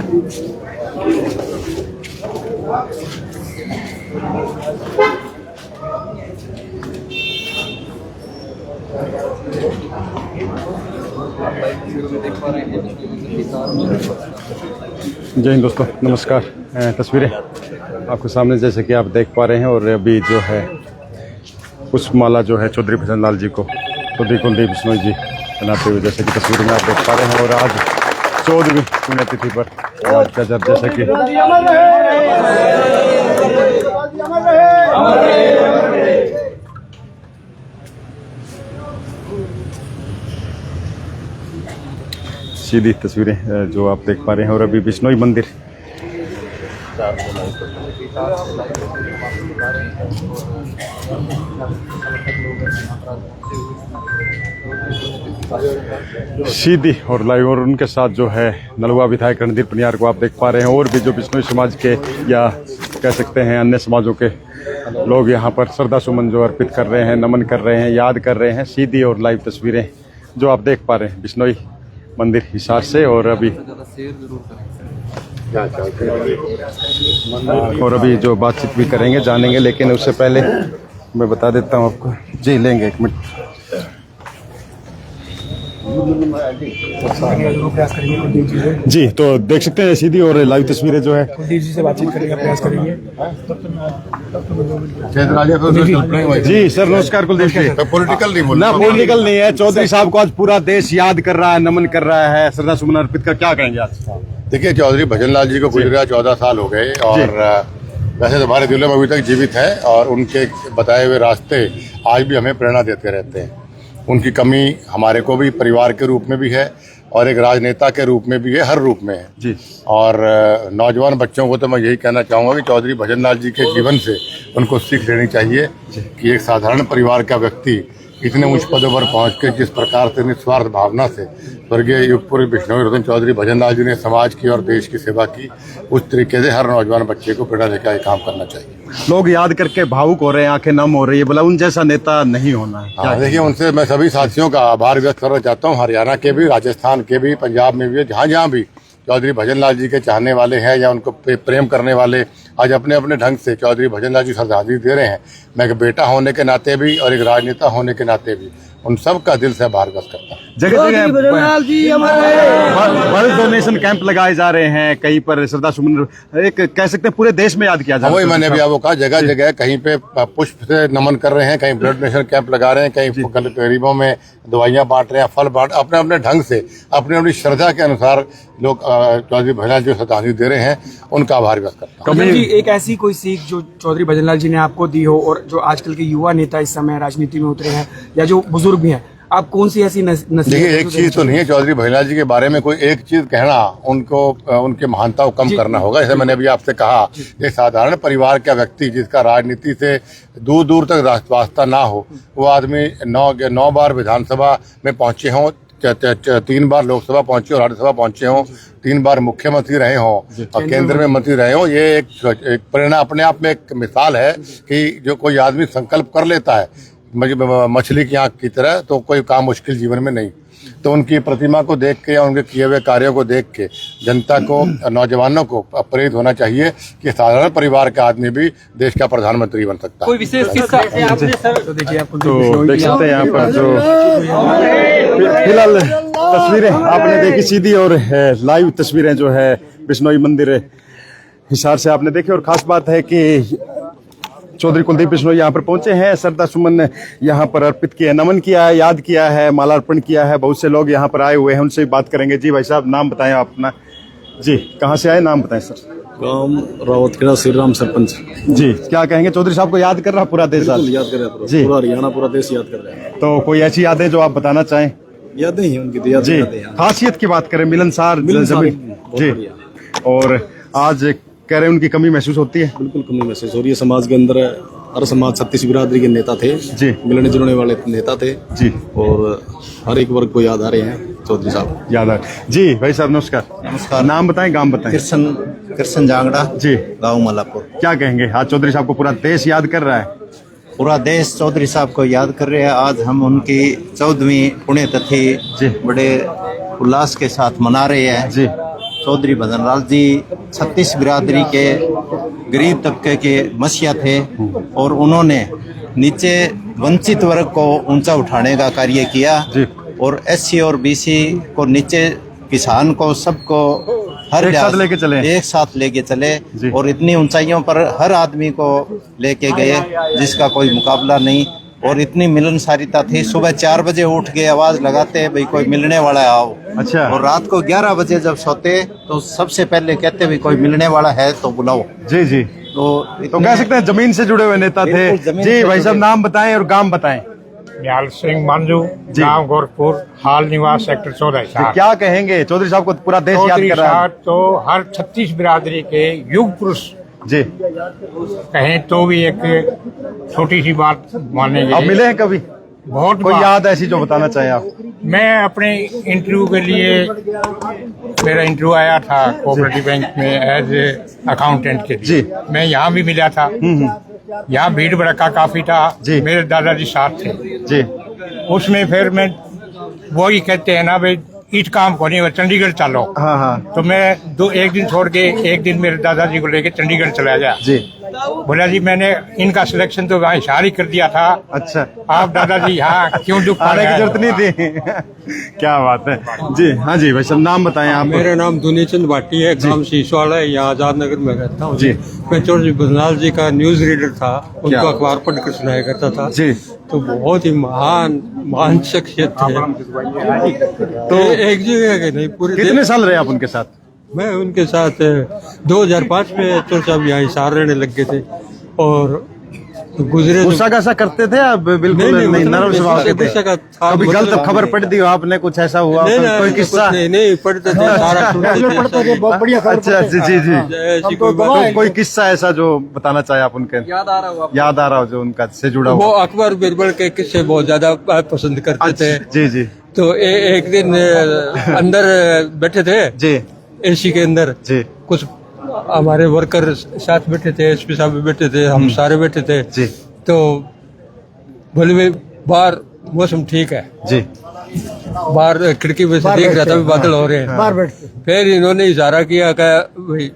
जय हिंद दोस्तों, नमस्कार। तस्वीरें आपके सामने जैसे कि आप देख पा रहे हैं, और अभी जो है पुष्पमाला जो है चौधरी भजन लाल जी को चौधरी कुलदीप बिश्नोई जी बनाते हुए जैसे कि तस्वीर में आप देख पा रहे हैं। और आज 14वीं पुण्यतिथि पर आज का जब जैसे कि सीधी तस्वीरें जो आप देख पा रहे हैं। और अभी बिश्नोई मंदिर सीधी और लाइव, और उनके साथ जो है नलवा विधायक रणधीर पनियार को आप देख पा रहे हैं। और भी जो बिश्नोई समाज के या कह सकते हैं अन्य समाजों के लोग यहाँ पर श्रद्धा सुमन जो अर्पित कर रहे हैं, नमन कर रहे हैं, याद कर रहे हैं। सीधी और लाइव तस्वीरें जो आप देख पा रहे हैं बिश्नोई मंदिर हिसार से। और अभी जो बातचीत भी करेंगे, जानेंगे, लेकिन उससे पहले मैं बता देता हूँ आपको। जी लेंगे एक मिनट। जी तो देख सकते हैं सीधी और लाइव तस्वीरें जो है कुलदीप जी से बातचीत करने का प्रयास करेंगे। जी सर नमस्कार। कुलदीप जी, पॉलिटिकल नहीं बोलना, पॉलिटिकल नहीं है। चौधरी साहब को आज पूरा देश याद कर रहा है, नमन कर रहा है, श्रद्धा सुमन अर्पित कर, क्या कहेंगे आज? देखिए, चौधरी भजन लाल जी को गुजरा 14 साल हो गए, और वैसे तो हमारे दिलों में अभी तक जीवित है, और उनके बताए हुए रास्ते आज भी हमें प्रेरणा देते रहते हैं। उनकी कमी हमारे को भी परिवार के रूप में भी है, और एक राजनेता के रूप में भी है, हर रूप में है जी। और नौजवान बच्चों को तो मैं यही कहना चाहूँगा कि चौधरी भजन लाल जी के जीवन से उनको सीख लेनी चाहिए कि एक साधारण परिवार का व्यक्ति इतने ऊंच पदों पर पहुँच के जिस प्रकार से निस्वार्थ भावना से स्वर्गीय युगपुर बिश्नोई रतन चौधरी भजन लाल जी ने समाज की और देश की सेवा की, उस तरीके से हर नौजवान बच्चे को प्रेरणा देकर ये काम करना चाहिए। लोग याद करके भावुक हो रहे हैं, आंखें नम हो रही है, बोला उन जैसा नेता नहीं होना है। हाँ, देखिए, उनसे मैं सभी साथियों का आभार व्यक्त करना चाहता हूँ, हरियाणा के भी, राजस्थान के भी, पंजाब में भी, जहाँ जहाँ भी चौधरी भजन लाल जी के चाहने वाले हैं या उनको प्रेम करने वाले आज अपने अपने ढंग से चौधरी भजन लाल जी श्रद्धांजलि दे रहे हैं। मैं एक बेटा होने के नाते भी और एक राजनेता होने के नाते भी उन सब का दिल से आभार व्यक्त करता हूँ। जगह जगह बड़े डोनेशन कैंप लगाए जा रहे हैं, कहीं पर श्रद्धा सुमन, एक कह सकते हैं पूरे देश में याद किया जा रहा है। वही मैंने भी आपको कहा, जगह जगह कहीं पे पुष्प से नमन कर रहे हैं, कहीं ब्लड डोनेशन कैंप लगा रहे हैं, कहीं गरीबों में दवाइयाँ बांट रहे हैं, फल बांट, अपने अपने ढंग से अपनी अपनी श्रद्धा के अनुसार लोग चौधरी भजन लाल जी को श्रद्धांजलि दे रहे हैं, उनका आभार व्यक्त करता हूँ। जी, एक ऐसी कोई सीख जो चौधरी भजन लाल जी ने आपको दी हो, और जो आजकल के युवा नेता इस समय राजनीति में उतरे हैं या जो बुजुर्ग भी हैं, आप कौन सी ऐसी देखिए, एक चीज तो नहीं है चौधरी भजन लाल जी के बारे में कोई एक चीज कहना, उनको उनके महानता को कम करना होगा। जैसे मैंने अभी आपसे कहा, एक साधारण परिवार का व्यक्ति जिसका राजनीति से दूर दूर तक वास्ता ना हो, वो आदमी 9 बार विधानसभा में पहुंचे हों, 3 बार लोकसभा पहुंचे और राज्यसभा पहुंचे हों, 3 बार मुख्यमंत्री रहे हों और केंद्र में मंत्री रहे हों, ये एक प्रेरणा अपने आप में एक मिसाल है कि जो कोई आदमी संकल्प कर लेता है मछली की आंख की तरह, तो कोई काम मुश्किल जीवन में नहीं। तो उनकी प्रतिमा को देख के या उनके किए हुए कार्यों को देख के जनता को, नौजवानों को प्रेरित होना चाहिए कि साधारण परिवार का आदमी भी देश का प्रधानमंत्री बन सकता है। कोई विशेष किस्सा आपने सर तो देखिए, आप तो देख सकते हैं यहाँ पर जो फिलहाल तस्वीरें आपने देखी सीधी और लाइव तस्वीरें जो है बिश्नोई मंदिर हिसार से आपने देखी। और खास बात है कि चौधरी कुलदीप बिश्नोई यहाँ पर पहुंचे हैं, श्रद्धा सुमन यहाँ पर अर्पित किया, नमन किया है, याद किया है, मालार्पण किया है। बहुत से लोग यहाँ पर आए हुए हैं, उनसे बात करेंगे। जी भाई साहब, नाम बताएं आप अपना। जी, कहाँ से आए, नाम बताएं सर। गाँव रावतखेड़ा, श्री राम सरपंच। जी, क्या कहेंगे? चौधरी साहब को याद कर रहा पूरा देश, याद कर रहा है जी, पूरा हरियाणा, पूरा देश याद कर रहा है। तो कोई ऐसी यादें जो आप बताना चाहें? यादें ही उनकी तो जी, खासियत की बात करें, मिलनसार जी। और आज कह रहे हैं उनकी कमी महसूस होती है? बिल्कुल कमी महसूस हो रही है। समाज के अंदर हर समाज 36 बिरादरी के नेता थे जी, मिलने जुलने वाले नेता थे जी, और हर एक वर्ग को याद आ रहे हैं चौधरी साहब, याद आ रहे। जी भाई साहब नमस्कार। नमस्कार। नाम बताएं, गांव बताएं। कृष्ण जांगड़ा जी, गाँव मलापुर। क्या कहेंगे? आज चौधरी साहब को पूरा देश याद कर रहा है। पूरा देश चौधरी साहब को याद कर रहे हैं। आज हम उनकी 14वीं पुण्यतिथि बड़े उल्लास के साथ मना रहे हैं जी। चौधरी भजनलाल जी 36 बिरादरी के गरीब तबके के मसीहा थे और उन्होंने नीचे वंचित वर्ग को ऊंचा उठाने का कार्य किया और SC और BC को नीचे किसान को सबको हर एक साथ लेके चले। एक साथ लेके चले और इतनी ऊंचाइयों पर हर आदमी को लेके गए जिसका कोई मुकाबला नहीं और इतनी मिलनसारिता थी। सुबह 4 बजे उठ के आवाज लगाते भाई कोई मिलने वाला है आओ। अच्छा। और रात को 11 बजे जब सोते तो सबसे पहले कहते भाई कोई मिलने वाला है तो बुलाओ। जी जी। तो कह सकते हैं जमीन से जुड़े हुए नेता थे। जी भाई साहब, नाम बताएं और गांव बताएं। निहाल सिंह मंजू, गांव गोरखपुर, हाल निवास, सेक्टर 14 साहब। क्या कहेंगे? चौधरी साहब को पूरा देश याद चौधरी कर रहा है। साहब तो हर 36 बिरादरी के युग पुरुष जी। कहें तो भी एक छोटी सी बात मानेंगे। आप मिले हैं कभी? बहुत कोई बार। याद ऐसी जो बताना चाहें आप? मैं अपने इंटरव्यू के लिए, मेरा इंटरव्यू आया था कोऑपरेटिव बैंक में एज अकाउंटेंट के लिए। जी। मैं यहाँ भी मिला था। यहाँ भीड़ भड़का काफी था। जी। मेरे दादाजी साथ थे। जी। उसमें फिर मैं वही कहते हैं ना भाई ईट काम को नहीं, चंडीगढ़ चलो। हाँ हाँ। तो मैं एक दिन छोड़ के एक दिन मेरे दादाजी को लेके चंडीगढ़ चला गया। जी। बोला जी मैंने इनका सिलेक्शन तो वहाँ हिसार ही कर दिया था। अच्छा। आप दादाजी यहाँ क्यों दुख आने की जरूरत नहीं थी। क्या बात है जी। हाँ जी भाई साहब, नाम बताएं आप। मेरा नाम दुनीचंद भाटी है, गांव शीशवाड़ा है, यहाँ आजाद नगर में रहता हूँ जी। मैं चौधरी भजनलाल जी का न्यूज रीडर था, उनको अखबार पढ़कर सुनाया करता था जी। तो बहुत ही महान शख्सियत थे। तो एक जगह के नहीं पूरे कितने साल रहे आप उनके साथ? मैं उनके साथ 2005 में चौधरी साहब यहाँ हिसार रहने लग गए थे और गुजरे गुस्सा कैसा करते थे आप? बिल्कुल नहीं, नरम स्वभाव के थे। गुस्सा का था। कभी गलत खबर पढ़ दी हो आपने, कुछ ऐसा हुआ कोई किस्सा? नहीं पढ़ते थे, सारा सुनते थे। बहुत बढ़िया खबर। अच्छा जी जी जी। ऐसी कोई बात तो कोई किस्सा ऐसा जो बताना चाहे आप उनके? याद आ रहा हो जो उनका से जुड़ा वो हुआ? अकबर बिरबल के किस्से बहुत ज्यादा पसंद करते थे। जी जी तो एक दिन अंदर बैठे थे जी एसी के अंदर, जी कुछ हमारे वर्कर साथ बैठे थे, SP साहब भी बैठे थे, हम सारे बैठे थे। जी तो बोले भाई बाहर मौसम ठीक है, जी। बाहर खिड़की में से देख रहा था बादल हो रहे हैं। बाहर बैठते। फिर इन्होंने इशारा किया कि भाई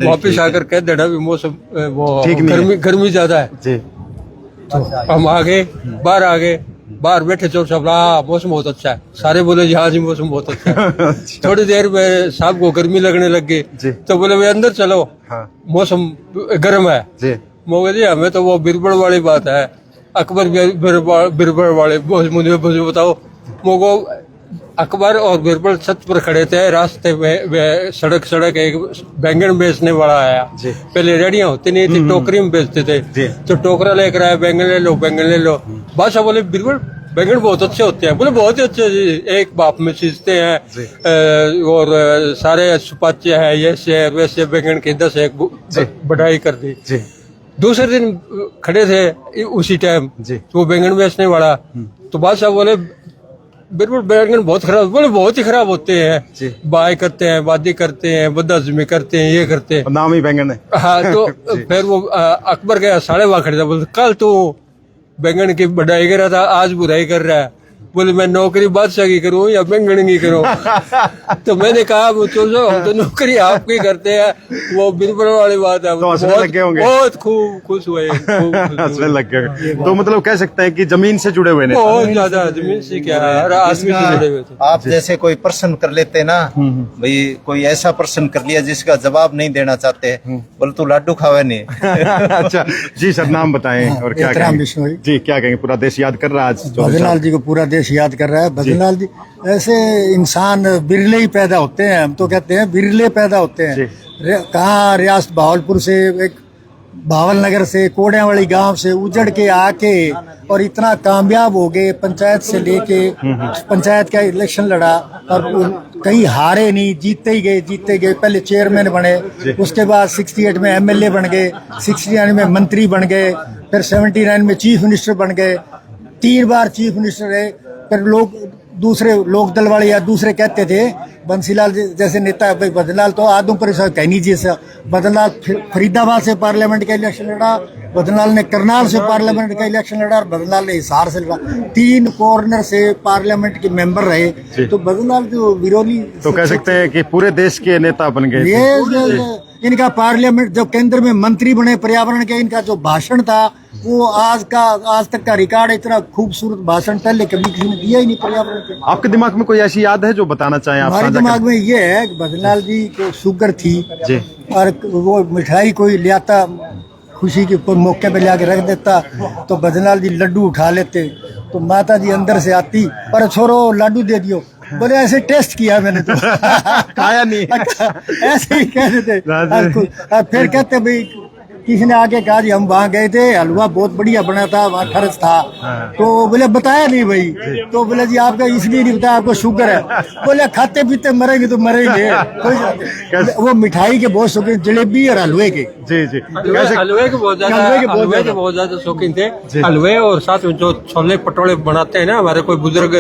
वापिस आकर कह देना भी मौसम वो ठीक नहीं है। गर्मी ज्यादा है। जी। तो हम आगे बाहर आगे बाहर बैठे चोर साहब, मौसम बहुत अच्छा है। सारे बोले जी हाँ जी मौसम बहुत अच्छा है। थोड़ी देर में साहब को गर्मी लगने लग गई जी। तो बोले भाई अंदर चलो, हाँ मौसम गर्म है। जी। मोगे जी हमें तो वो बिरबल वाली बात है, अकबर बिरबल वाले मुझे बताओ। मोगो अकबर और बिरबल छत पर खड़े थे, रास्ते में सड़क एक बैंगन बेचने वाला आया। पहले रेडियां होती नहीं थी, टोकरी में बेचते थे। तो टोकरा लेकर आया, बैंगन ले लो। बादशाह बोले बिरबल बैंगन बहुत अच्छे होते हैं। बोले बहुत ही अच्छे जी, एक बाप में सींचते हैं और सारे सुपाच्य है, ये से वैसे बैंगन के 10 एक बढ़ाई कर दी। दूसरे दिन खड़े थे उसी टाइम वो बैंगन बेचने वाला, तो बादशाह बोले बिल्कुल बैंगन बहुत खराब। बोले बहुत ही खराब होते हैं, बाय करते हैं, वादी करते हैं, बदअज़मी करते हैं, ये करते हैं। नाम ही बैंगन है। हाँ तो फिर वो अकबर गया, साढ़े वहां खड़े था। बोले कल तो बैंगन की बढ़ाई कर रहा था, आज बुराई कर रहा है। बोले मैं नौकरी बादशाह की करूं या बैंगन की करूं? तो मैंने कहा वो चलो हम तो नौकरी आपकी करते हैं, वो बिरबल वाली बात है। तो हंसने लग गए होंगे। बहुत खूब खुश हुए। हंसने लग गए। तो मतलब कह सकते हैं कि जमीन से जुड़े हुए नेता। बहुत ज्यादा जमीन से क्या है, हर आदमी से जुड़े हुए थे। आप जैसे कोई प्रश्न कर लेते ना भाई, कोई ऐसा प्रश्न कर लिया जिसका जवाब नहीं देना चाहते, बोले तू लाडू खावे नहीं। अच्छा जी सर, नाम बताएं और क्या कहेंगे? जी क्या कहेंगे? पूरा देश याद कर रहा है आज भजनलाल जी को, पूरा देश याद कर रहा है। भजनलाल जी ऐसे इंसान बिरले ही पैदा होते हैं, हम तो कहते हैं बिरले पैदा होते हैं। कहाँ रियासत बहावलपुर से, एक भावल नगर से, कोड़ियां वाली गांव से उजड़ के आके और इतना कामयाब हो गए। पंचायत से लेके पंचायत का इलेक्शन लड़ा और कहीं हारे नहीं, जीतते ही गए। पहले चेयरमैन बने, उसके बाद 68 में MLA बन गए, 69 में मंत्री बन गए, फिर 79 में चीफ मिनिस्टर बन गए, 3 बार चीफ मिनिस्टर रहे। फिर लोग दूसरे लोक दल वाले या दूसरे कहते थे बंसीलाल जैसे नेता, भाई बदनलाल तो आदमपुर से कहनी जी से, बदनलाल फरीदाबाद से पार्लियामेंट का इलेक्शन लड़ा, बदनलाल ने करनाल से पार्लियामेंट का इलेक्शन लड़ा और बदनलाल ने हिसार से लड़ा। 3 कॉर्नर से पार्लियामेंट के मेंबर रहे। तो बदनलाल जो विरोधी तो कह सकते हैं कि पूरे देश के नेता बन गए। ये इनका पार्लियामेंट जो केंद्र में मंत्री बने पर्यावरण के, इनका जो भाषण था वो आज तक का रिकॉर्ड, इतना खूबसूरत भाषण पहले कभी किसी ने दिया ही नहीं पर्यावरण के। आपके दिमाग में कोई ऐसी याद है जो बताना चाहें आप? हमारे दिमाग में ये है कि बदनलाल जी को शुगर थी जी, और वो मिठाई कोई ले आता, खुशी के कोई मौके पे ला के रख देता, तो बदनलाल जी लड्डू उठा लेते, तो माता जी अंदर से आती, पर छोरो लड्डू दे दियो, बोले ऐसे टेस्ट किया मैंने तो खाया नहीं। ऐसे ही कह देते। फिर कहते भाई किसी ने आके कहा जी हम वहाँ गए थे, हलवा बहुत बढ़िया बना था, वहाँ खर्च था। तो बोले बताया नहीं भाई, तो बोले जी आपका इसलिए नहीं बताया, आपको शुगर है। बोले खाते पीते मरेंगे तो मरेंगे। वो मिठाई के बहुत शौकीन, जलेबी और हलवे के। जी जी, हलवे के बहुत ज्यादा शौकीन थे। हलवे और साथ में जो छोले पटोले बनाते हैं ना, हमारे कोई बुजुर्ग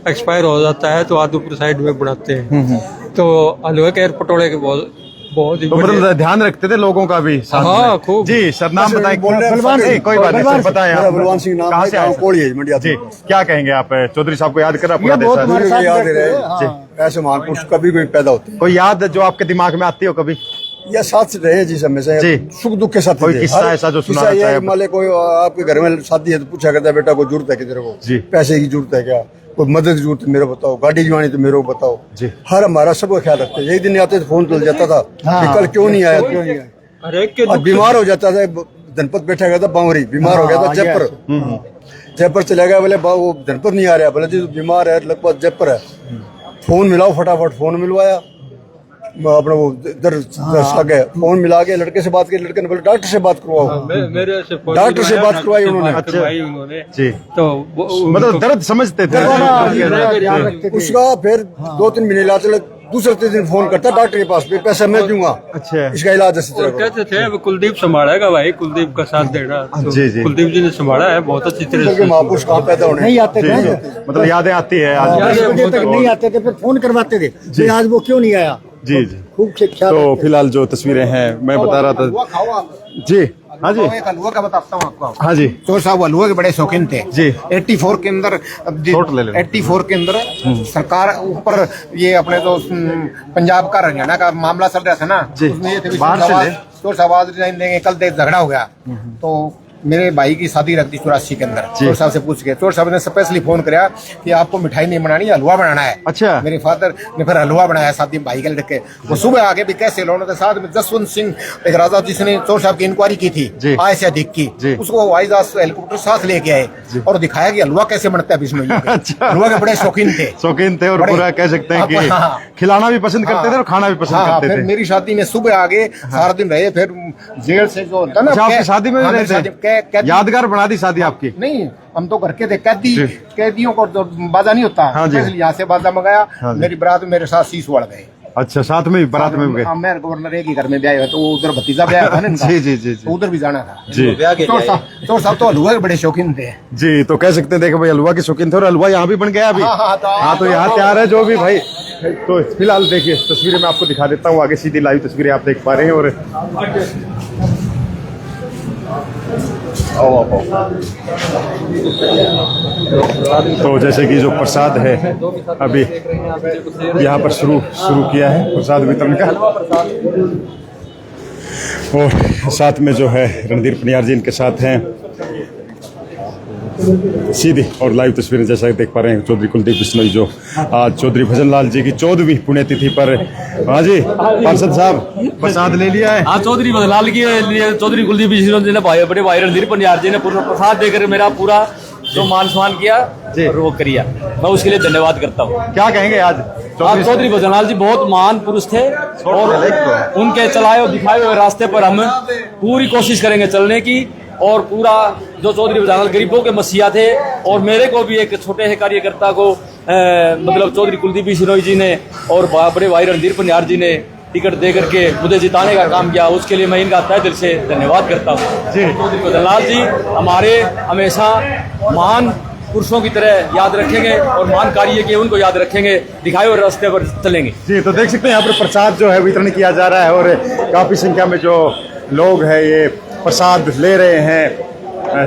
एक्सपायर हो जाता है तो आदमपुर साइड में बनाते हैं, तो हलवे के पटोले के बहुत ही तो मतलब ध्यान रखते थे लोगों का भी साथ हाँ, में। खूब। जी सर, नाम बताएं। बलवान सिंह। कोई बात नहीं, बताएं आप। बलवान सिंह नाम कहाँ है, से आए गाँव सर? कोड़ी मंडिया जी, क्या कहेंगे आप? चौधरी साहब को याद करा पूरा ये देश बहुत आज? हमारे साथ याद रहते रहे। हैं। ऐसे महापुरुष कभी कोई पैदा होते हैं, कोई याद जो आपके दिमाग में आती हो कभी? या साथ रहे जी हमेशा, जी। सुख दुख के साथ कोई थे। किस्सा हर ऐसा जो किस्सा सुनाना ये चाहे? मान ले कोई आपके घर में शादी है तो पूछा करता है बेटा कोई जरूरत है किधर को, जी। पैसे की जरूरत है क्या, कोई मदद की जरूरत है मेरे को बताओ, गाड़ी जवानी तो मेरे को बताओ। जी। हर हमारा सबका ख्याल रखते हैं। एक दिन आते तो फोन चल जाता था कि कल क्यों नहीं आया तू? हर एक के और बीमार हो जाता था, जनपद बैठा गया था बावरी, बीमार हो गया था जयपुर, जयपुर चला गया, बोले वो जनपद नहीं आ रहा, बोले जी बीमार है लगभग जयपुर है, फोन मिलाओ फटाफट। फोन मिलवाया, अपना वो इधर आ गए, फोन मिला के लड़के से बात की, लड़के ने बोले डॉक्टर से बात करवाओ, मेरे से डॉक्टर से बात करवाई उन्होंने। उन्होंने जी, तो मतलब दर्द समझते थे। उसका फिर 2-3 महीने इलाज चला, दूसरे दिन फोन करता डॉक्टर के पास, पैसा मैं दूंगा, अच्छा, इसका इलाज ऐसे और चलेगा। कहते थे अब कुलदीप संभालेगा भाई, कुलदीप का साथ देना। तो जी, जी। कुलदीप जी ने संभाला है बहुत अच्छी तरह के से। महापुरुष कहाँ पैदा होने? नहीं आते थे, मतलब यादें आती है आज। 10 बजे तक नहीं आते थे, फिर फोन करवाते थे कि आज वो क्यों नहीं आया। जी जी। खूब शिक्षा। तो फिलहाल जो तस्वीरें हैं मैं बता रहा था। जी हाँ जी, हलवा का बताता हूँ आपको। हाँ जी, चोर साहब हलवा के बड़े शौकीन थे जी। 84 के अंदर, शॉर्ट ले लो। 84 के अंदर सरकार ऊपर ये अपने तो पंजाब का हरियाणा का मामला चल रहा था ना, जी। उसमें ये थे बाहर से ले। चोर साहब आवाज नहीं देंगे, कल देख झगड़ा हो गया तो मेरे भाई की शादी रख दी 84 के अंदर। चोर साहब से पूछ के चोर साहब ने स्पेशली फोन किया कि आपको मिठाई नहीं बनानी, हलवा बनाना है। अच्छा। मेरे फादर ने फिर हलवा बनाया शादी में भाई के लड़के। वो सुबह आगे भी कैसे लोगों के साथ में जसवंत सिंह एक राजा जिसने चोर साहब की इंक्वायरी की जी। थी आय से अधिक जी। की, उसको हवाई जहाज हेलीकॉप्टर साथ लेके आए और दिखाया कि हलवा कैसे बनता है बिश्नोई के। अच्छा। हलवा के बड़े शौकीन थे, शौकीन थे और बड़े- पूरा कह सकते हैं कि हाँ। खिलाना भी पसंद करते थे और खाना भी पसंद हाँ, करते फिर थे। मेरी शादी में सुबह आगे सारा दिन रहे, फिर जेल से जो होता ना, अच्छा, आपकी शादी में भी हाँ, रहे मेरी थे? शादी- कैदी- यादगार बना दी शादी आपकी। नहीं, हम तो घर के थे कैदी, जी। कैदियों को जो बाजा नहीं होता, हाँ जी। इसलिए यहाँ से बाजा मंगाया। हाँ जी। मेरी बारात में मेरे साथ शीश वड़ गए। अच्छा, साथ में भी बारात में भी गए। हाँ, मैं गवर्नर एक ही घर में ब्याह हुआ, तो उधर भतीजा ब्याह था ना इनका। जी जी जी जी। तो उधर भी जाना था। जी चोर साहब तो हलवा के बड़े शौकीन थे। जी, तो कह सकते हैं देखो भाई हलवा के शौकीन थे और हलवा यहाँ भी बन गया अभी। हाँ, तो यहाँ तैयार है जो भी भाई। तो फिलहाल देखिए तस्वीरें मैं आपको दिखा देता हूँ, आगे सीधी लाइव तस्वीरें आप देख पा रहे हैं। और तो जैसे कि जो प्रसाद है अभी यहाँ पर शुरू किया है प्रसाद वितरण का, और साथ में जो है रणधीर पनियार जी इनके साथ हैं। सीधी और लाइव तस्वीरें जैसा देख पा रहे हैं चौधरी कुलदीप बिश्नोई जो आज चौधरी भजनलाल जी की 14वीं पुण्यतिथि पर। हाँ जी पार्षद साहब, प्रसाद ले लिया है? हाँ, चौधरी भजनलाल के लिए चौधरी कुलदीप बिश्नोई जी ने बड़े भाई रणधीर पनियार जी ने पूरा प्रसाद देकर मेरा पूरा जो मान सम्मान किया और वो किया, मैं उसके लिए धन्यवाद करता हूँ। क्या कहेंगे आज? चौधरी भजनलाल जी बहुत महान पुरुष थे और उनके चलाए और दिखाए हुए रास्ते पर हम पूरी कोशिश करेंगे चलने की। और पूरा जो चौधरी भजनलाल गरीबों के मसीहा थे, और मेरे को भी एक छोटे से कार्यकर्ता को मतलब चौधरी कुलदीप बिश्नोई जी ने और बड़े भाई रणधीर पनियार जी ने टिकट दे करके मुझे जिताने का काम किया, उसके लिए मैं इनका तहे दिल से धन्यवाद करता हूँ। चौधरी भजनलाल जी हमारे हमेशा महान पुरुषों की तरह याद रखेंगे और महान कार्य किए उनको याद रखेंगे, दिखाए और रास्ते पर चलेंगे। जी, तो देख सकते हैं यहाँ पर प्रसाद जो है वितरण किया जा रहा है और काफी संख्या में जो लोग हैं ये प्रसाद ले रहे हैं,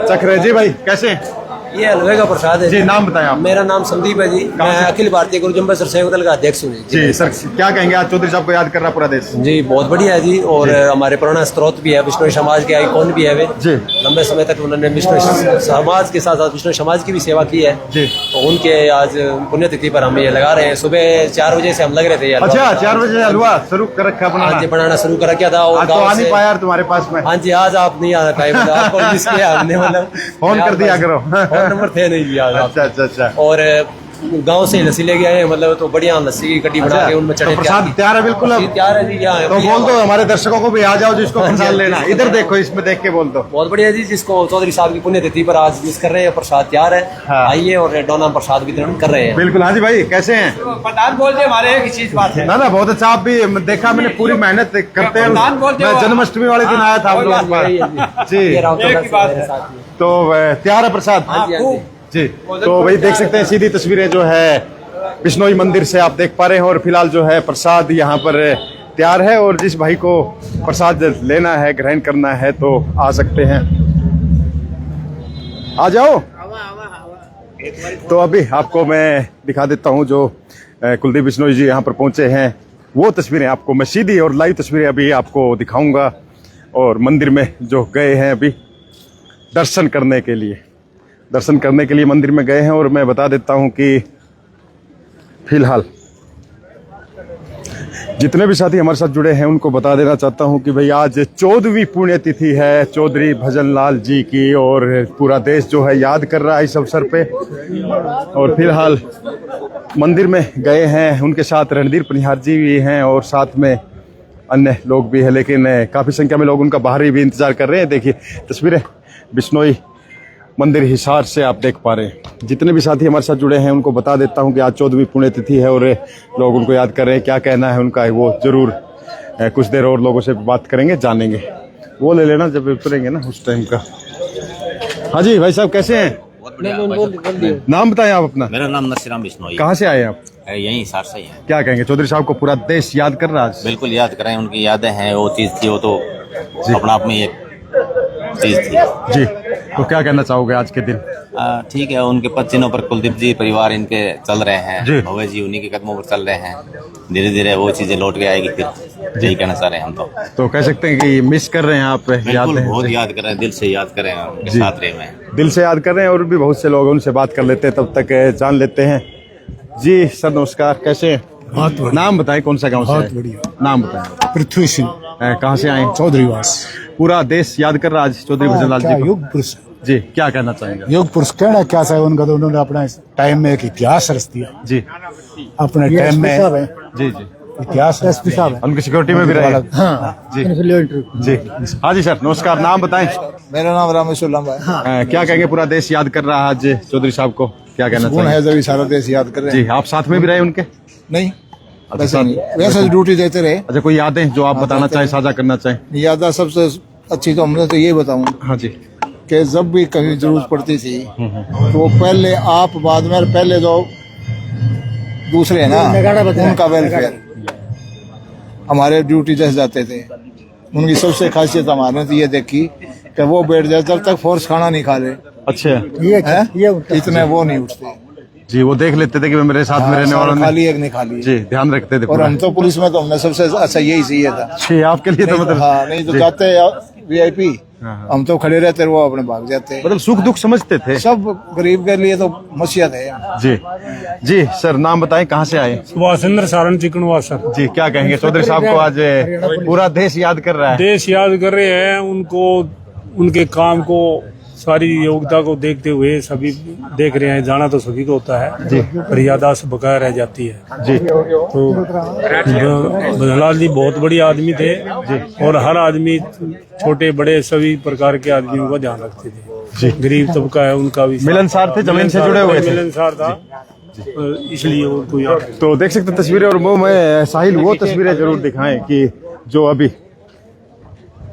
चख रहे। जी भाई कैसे हैं? ये हलवे का प्रसाद है जी। नाम बताएं आप। मेरा नाम संदीप है जी, मैं अखिल भारतीय गुरु जम्बा सरसेवक दल का अध्यक्ष हूँ जी। सर क्या कहेंगे, आज चौधरी साहब को याद कर रहा पूरा देश? जी बहुत बढ़िया है जी, और हमारे पुराना स्त्रोत भी है, विष्णु समाज के आइकॉन भी है वे जी। लंबे समय तक उन्होंने विष्णु समाज के साथ साथ विष्णु समाज की भी सेवा की है जी। तो उनके आज पुण्यतिथि पर हम ये लगा रहे हैं। सुबह 4 बजे से हम लग रहे थे। अच्छा, 4 बजे हलवा शुरू कर रखा बनाना शुरू कर रखा था। आज तो आ नहीं पाया यार तुम्हारे पास में। हाँ जी, आज आप नहीं आ पाए, आपको मिस किया हमने, मतलब फोन कर दिया करो। फोन नंबर थे नहीं। अच्छा। और गांव से लस्सी ले गए, मतलब तो बढ़िया लस्सी की कटी बना के उनमें चढ़े। प्रसाद तैयार है बिल्कुल, तैयार है जी। यहाँ तो बोल दो हमारे दर्शकों को भी आ जाओ जिसको प्रसाद लेना, इधर देखो, इसमें देख के बोल दो। बहुत बढ़िया जी, जिसको चौधरी साहब की पुण्यतिथि पर आज मिस कर रहे हैं, प्रसाद तैयार है। आइए और डोना प्रसाद वितरण कर रहे हैं। बिल्कुल। हाँ जी भाई कैसे हैं? प्रधान बोलते हमारे एक चीज बात है ना बहुत अच्छा, आप भी देखा मैंने, पूरी मेहनत करते हैं। मैं जन्माष्टमी वाले दिन आया था आप लोगों के पास जी। तो तैयार है प्रसाद जी। तो वही देख सकते हैं सीधी तस्वीरें जो है बिश्नोई मंदिर से आप देख पा रहे हैं और फिलहाल जो है प्रसाद यहाँ पर तैयार है और जिस भाई को प्रसाद लेना है, ग्रहण करना है तो आ सकते हैं, आ जाओ। तो अभी आपको मैं दिखा देता हूँ जो कुलदीप बिश्नोई जी यहाँ पर पहुंचे हैं, वो तस्वीरें आपको मैं सीधी और लाइव तस्वीरें अभी आपको दिखाऊंगा। और मंदिर में जो गए हैं अभी दर्शन करने के लिए मंदिर में गए हैं। और मैं बता देता हूं कि फिलहाल जितने भी साथी हमारे साथ जुड़े हैं उनको बता देना चाहता हूं कि भाई आज 14वीं पुण्यतिथि है चौधरी भजनलाल जी की और पूरा देश जो है याद कर रहा है इस अवसर पे। और फिलहाल मंदिर में गए हैं, उनके साथ रणधीर पनिहार जी भी हैं और साथ में अन्य लोग भी हैं, लेकिन काफ़ी संख्या में लोग उनका बाहर ही भी इंतजार कर रहे हैं। देखिए तस्वीरें बिश्नोई मंदिर हिसार से आप देख पा रहे हैं। जितने भी साथी हमारे साथ जुड़े हैं उनको बता देता हूं कि आज 14वीं पुण्यतिथि है और लोग उनको याद कर रहे हैं। क्या कहना है उनका वो जरूर कुछ देर और लोगों से बात करेंगे, जानेंगे। वो ले लेना जब उतरेंगे ना उस टाइम का। हाँ जी भाई साहब कैसे हैं? नाम बताएं आप अपना। मेरा नाम नसीराम बिश्नोई। कहाँ से आए आप? यहीं हिसार से ही है। क्या कहेंगे, चौधरी साहब को पूरा देश याद कर रहा है? बिल्कुल याद कर रहे हैं, उनकी यादें हैं, वो चीज थी, वो तो अपना आप में एक चीज थी जी। तो क्या कहना चाहोगे आज के दिन? ठीक है, उनके पचिनों पर कुलदीप जी परिवार इनके चल रहे हैं, भव्य जी उन्हीं के कदमों पर चल रहे हैं। धीरे धीरे वो चीजें लौट के आएगी, फिर यही कहना चाह रहे हैं हम। तो कह सकते हैं कि मिस कर रहे हैं आप? बिल्कुल, बहुत याद कर रहे हैं, दिल से याद कर रहे हैं, उनके साथ रहे हैं, दिल से याद कर रहे हैं। और भी बहुत से लोग उनसे बात कर लेते हैं, तब तक जान लेते हैं। जी सर नमस्कार, कैसे हैं? बहुत नाम बताएं, कौन सा गाँव से? बहुत बढ़िया। नाम बताएं। पृथ्वी सिंह। कहाँ से आए? चौधरीवास। पूरा देश याद कर रहा आज चौधरी भजनलाल जी को। युग पुरुष जी, क्या कहना चाहेंगे? युग पुरुष कहना क्या चाहिए उनका, तो उन्होंने अपना टाइम में एक इतिहास रच दिया जी, अपने टाइम में जी इतिहास। एसपी साहब उनकी सिक्योरिटी में भी रहे। हाँ जी जी। हाँ जी सर नमस्कार, नाम बताएं। मेरा नाम रामेश्वर लांबा है। क्या कहेंगे, पूरा देश याद कर रहा है आज चौधरी साहब को, क्या कहना चाहिए? जब सारा देश याद कर रहे हैं। जी, आप साथ में भी रहे उनके? नहीं, वैसे ड्यूटी देते रहे। अच्छा, कोई यादें जो आप बताना चाहें, साझा करना चाहें? यादें सबसे अच्छी तो हमने तो ये बताऊं। हाँ जी। कि जब भी कहीं जरूरत पड़ती थी तो पहले आप, बाद में पहले जो दूसरे है ना उनका वेलफेयर, हमारे ड्यूटी जैसे जाते थे। उनकी सबसे खासियत हमारे तो ये देखी कि वो बैठ जाए जब तक फोर्स खाना नहीं खा रहे। अच्छा, ये इतने वो नहीं उठते जी। वो देख लेते थे कि मेरे साथ में रहने वालों ने खाली एक नहीं खाली जी, ध्यान रखते थे। और हम तो पुलिस में तो हमने सबसे अच्छा यही चाहिए था जी, आपके लिए तो मतलब हाँ, नहीं तो जाते VIP हम तो खड़े रहते, वो अपने भाग जाते। मतलब सुख दुख समझते थे, सब गरीब के लिए तो मसीहत है जी। जी सर नाम बताएं, कहाँ से आए? सुभाष चंद्र सारण चिकनवा सर। जी, क्या कहेंगे, चौधरी साहब को आज पूरा देश याद कर रहा है? देश याद कर रहे हैं उनको, उनके काम को, सारी योग्यता को देखते हुए सभी देख रहे हैं। जाना तो सभी को होता है जी, पर याददाश्त बकाया रह जाती है जी। तो भजनलाल जी बहुत बड़ी आदमी थे जी, और हर आदमी, छोटे बड़े सभी प्रकार के आदमियों का ध्यान रखते थे जी। गरीब तबका है उनका भी मिलनसार थे, जमीन से जुड़े हुए थे, मिलनसार था, इसलिए उनको याद। तो देख सकते तस्वीरें, और वो मैं साहिल वो तस्वीरें जरूर दिखाएं कि जो अभी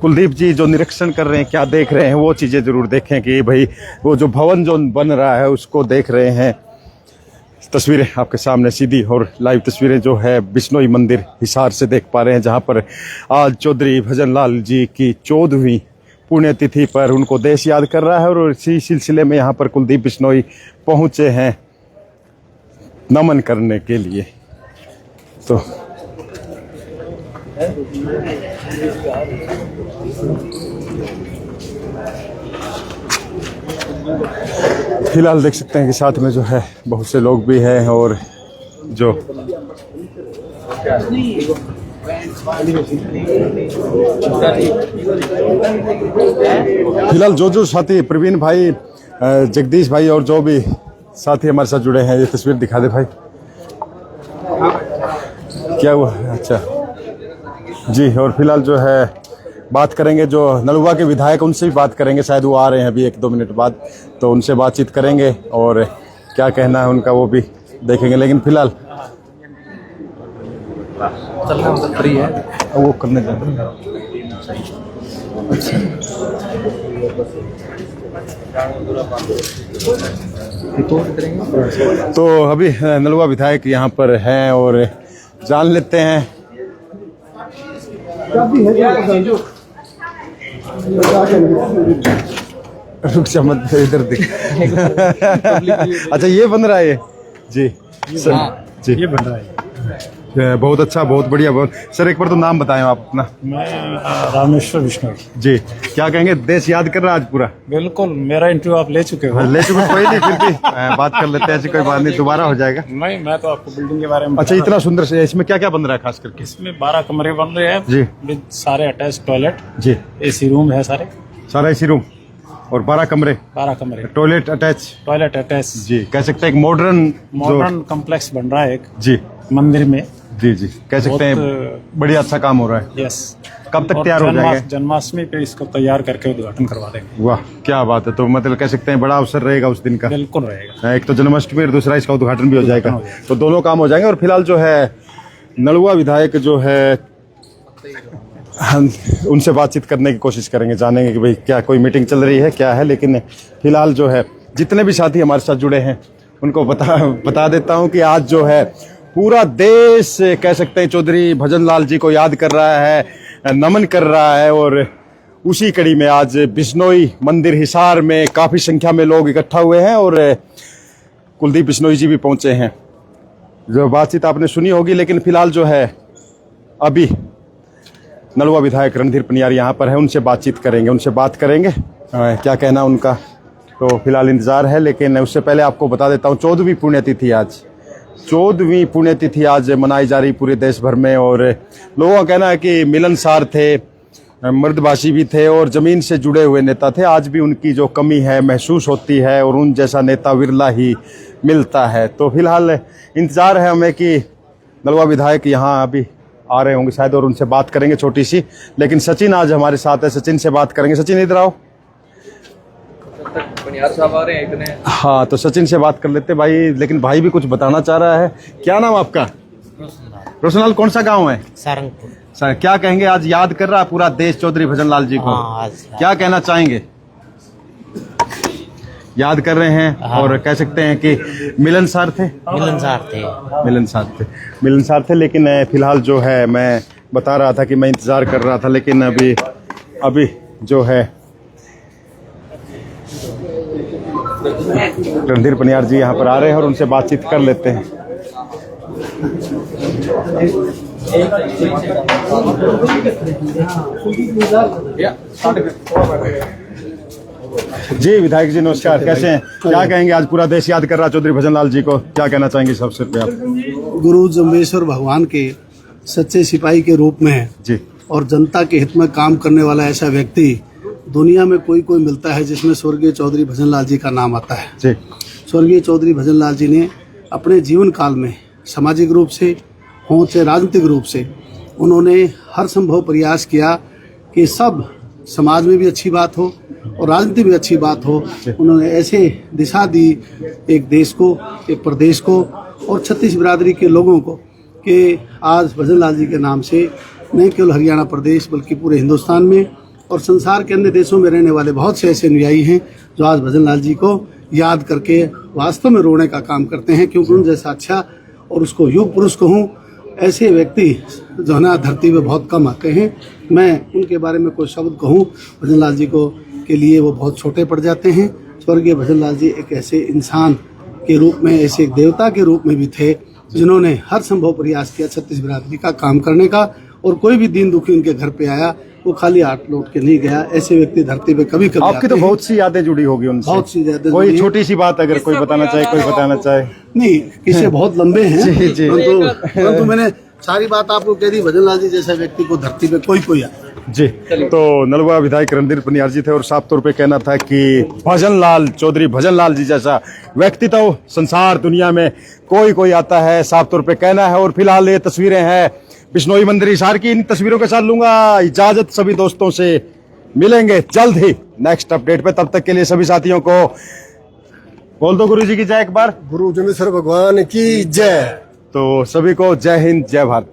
कुलदीप जी जो निरीक्षण कर रहे हैं, क्या देख रहे हैं, वो चीज़ें ज़रूर देखें कि भाई वो जो भवन जो बन रहा है उसको देख रहे हैं। तस्वीरें आपके सामने सीधी और लाइव तस्वीरें जो है बिश्नोई मंदिर हिसार से देख पा रहे हैं, जहां पर आज चौधरी भजनलाल जी की 14वीं पुण्यतिथि पर उनको देश याद कर रहा है और इसी सिलसिले में यहाँ पर कुलदीप बिश्नोई पहुँचे हैं नमन करने के लिए। तो फिलहाल देख सकते हैं कि साथ में जो है बहुत से लोग भी हैं और जो फिलहाल जो साथी प्रवीण भाई, जगदीश भाई और जो भी साथी हमारे साथ जुड़े हैं, ये तस्वीर दिखा दे भाई। क्या हुआ? अच्छा जी। और फिलहाल जो है बात करेंगे जो नलुआ के विधायक, उनसे भी बात करेंगे, शायद वो आ रहे हैं अभी 1-2 मिनट बाद, तो उनसे बातचीत करेंगे और क्या कहना है उनका वो भी देखेंगे। लेकिन फिलहाल फ्री है वो करने तो अभी नलुआ विधायक यहाँ पर हैं और जान लेते हैं। रुक जा मत, इधर देख। अच्छा ये बन रहा है ये जी सर जी, ये बन रहा है। बहुत अच्छा, बहुत बढ़िया। बहुत सर, एक बार तो नाम बताएं आप अपना। मैं रामेश्वर बिश्नोई जी। क्या कहेंगे, देश याद कर रहा है आज पूरा? बिल्कुल, मेरा इंटरव्यू आप ले चुके हो। ले चुके, कोई नहीं, फिर भी बात कर लेते हैं, ऐसी कोई बात नहीं, दोबारा हो जाएगा। नहीं, मैं तो आपको बिल्डिंग के बारे में। अच्छा, इतना सुंदर से इसमें क्या क्या बन रहा है खास करके? इसमें 12 कमरे बन रहे हैं जी, विद सारे अटैच टॉयलेट जी, AC रूम है, सारा AC रूम और 12 कमरे, टॉयलेट अटैच जी। कह सकते हैं एक मॉडर्न कॉम्प्लेक्स बन रहा है एक जी मंदिर में। जी जी, कह सकते हैं बढ़िया अच्छा काम हो रहा है। यस। कब तक तैयार हो जाएगा? जन्माष्टमी पे इसको तैयार करके उद्घाटन करवा देंगे। वाह, क्या बात है। तो मतलब कह सकते हैं बड़ा अवसर रहेगा उस दिन का। बिल्कुल रहेगा। एक तो जन्माष्टमी और दूसरा इसका उद्घाटन भी हो जाएगा, तो दोनों काम हो जाएंगे। और फिलहाल जो है नलुआ विधायक जो है, हम उनसे बातचीत करने की कोशिश करेंगे, जानेंगे कि भाई क्या कोई मीटिंग चल रही है, क्या है। लेकिन फिलहाल जो है जितने भी साथी हमारे साथ जुड़े हैं उनको बता देता हूं कि आज जो है पूरा देश कह सकते हैं चौधरी भजनलाल जी को याद कर रहा है, नमन कर रहा है। और उसी कड़ी में आज बिश्नोई मंदिर हिसार में काफ़ी संख्या में लोग इकट्ठा हुए हैं और कुलदीप बिश्नोई जी भी पहुंचे हैं। जो बातचीत आपने सुनी होगी, लेकिन फिलहाल जो है अभी नलुआ विधायक रणधीर पनियार यहाँ पर है, उनसे बातचीत करेंगे, उनसे बात करेंगे क्या कहना उनका। तो फिलहाल इंतज़ार है, लेकिन उससे पहले आपको बता देता हूँ 14वीं पुण्यतिथि आज 14वीं पुण्यतिथि आज मनाई जा रही पूरे देश भर में। और लोगों का कहना है कि मिलनसार थे, मर्दभाषी भी थे और ज़मीन से जुड़े हुए नेता थे। आज भी उनकी जो कमी है महसूस होती है और उन जैसा नेता विरला ही मिलता है। तो फिलहाल इंतज़ार है हमें कि नलुआ विधायक यहाँ अभी आ रहे होंगे शायद, और उनसे बात करेंगे छोटी सी। लेकिन सचिन आज हमारे साथ है, सचिन से बात करेंगे। सचिन इधर आओ। साहब आ रहे हैं इतने। हाँ, तो सचिन से बात कर लेते भाई। लेकिन भाई भी कुछ बताना चाह रहा है। क्या नाम आपका? रोशनलाल। कौन सा गांव है? सारंगपुर। सर, क्या कहेंगे, आज याद कर रहा है पूरा देश चौधरी भजनलाल जी को। क्या कहना चाहेंगे? याद कर रहे हैं। और कह सकते हैं कि मिलनसार थे। मिलनसार थे। लेकिन फिलहाल जो है मैं बता रहा था कि मैं इंतजार कर रहा था, लेकिन अभी जो है रणधीर पनियार जी यहाँ पर आ रहे हैं और उनसे बातचीत कर लेते हैं। जी विधायक जी नमस्कार, कैसे हैं? क्या कहेंगे, आज पूरा देश याद कर रहा चौधरी भजनलाल जी को, क्या कहना चाहेंगे सबसे पहले आप? गुरु जम्बेश्वर भगवान के सच्चे सिपाही के रूप में जी, और जनता के हित में काम करने वाला ऐसा व्यक्ति दुनिया में कोई मिलता है जिसमें स्वर्गीय चौधरी भजनलाल जी का नाम आता है। जी। स्वर्गीय चौधरी भजनलाल जी ने अपने जीवन काल में सामाजिक रूप से हो चाहे राजनीतिक रूप से उन्होंने हर संभव प्रयास किया कि सब समाज में भी अच्छी बात हो और राजनीति में अच्छी बात हो। उन्होंने ऐसे दिशा दी एक देश को, एक प्रदेश को और 36 बिरादरी के लोगों को कि आज भजनलाल जी के नाम से नहीं केवल हरियाणा प्रदेश बल्कि पूरे हिंदुस्तान में और संसार के अन्य देशों में रहने वाले बहुत से ऐसे अनुयायी हैं जो आज भजन लाल जी को याद करके वास्तव में रोने का काम करते हैं, क्योंकि उन जैसा अच्छा और उसको युग पुरुष कहूँ, ऐसे व्यक्ति जो है ना धरती पे बहुत कम आते हैं। मैं उनके बारे में कोई शब्द कहूँ भजन लाल जी को के लिए वो बहुत छोटे पड़ जाते हैं। स्वर्गीय भजन लाल जी एक ऐसे इंसान के रूप में, ऐसे एक देवता के रूप में भी थे जिन्होंने हर संभव प्रयास किया छत्तीस बिरादरी का काम करने का, और कोई भी दीन दुखी उनके घर पे आया वो खाली हाथ लौट के नहीं गया। ऐसे व्यक्ति धरती पे कभी कभी आपकी तो बहुत सी यादें जुड़ी होगी उनसे, बहुत सी यादें। कोई छोटी सी बात अगर कोई बताना चाहे, कोई बताना चाहे। नहीं, किस्से बहुत लंबे हैं, जी, जी। परंतु मैंने सारी बात आपको कह दी। भजन लाल जी जैसा व्यक्ति को धरती पे कोई आता जी। तो नलवा विधायक रणधीर पनियार जी थे और साफ तौर पे कहना था कि भजन लाल चौधरी भजन लाल जी जैसा व्यक्ति तो संसार दुनिया में कोई आता है, साफ तौर पे कहना है। और फिलहाल ये तस्वीरें हैं बिश्नोई मंदिर हिसार की। इन तस्वीरों के साथ लूंगा इजाजत, सभी दोस्तों से मिलेंगे जल्द ही नेक्स्ट अपडेट पे। तब तक के लिए सभी साथियों को बोल दो गुरु जी की जय एक बार। गुरु जमेश्वर भगवान की जय। तो सभी को जय हिंद, जय भारत।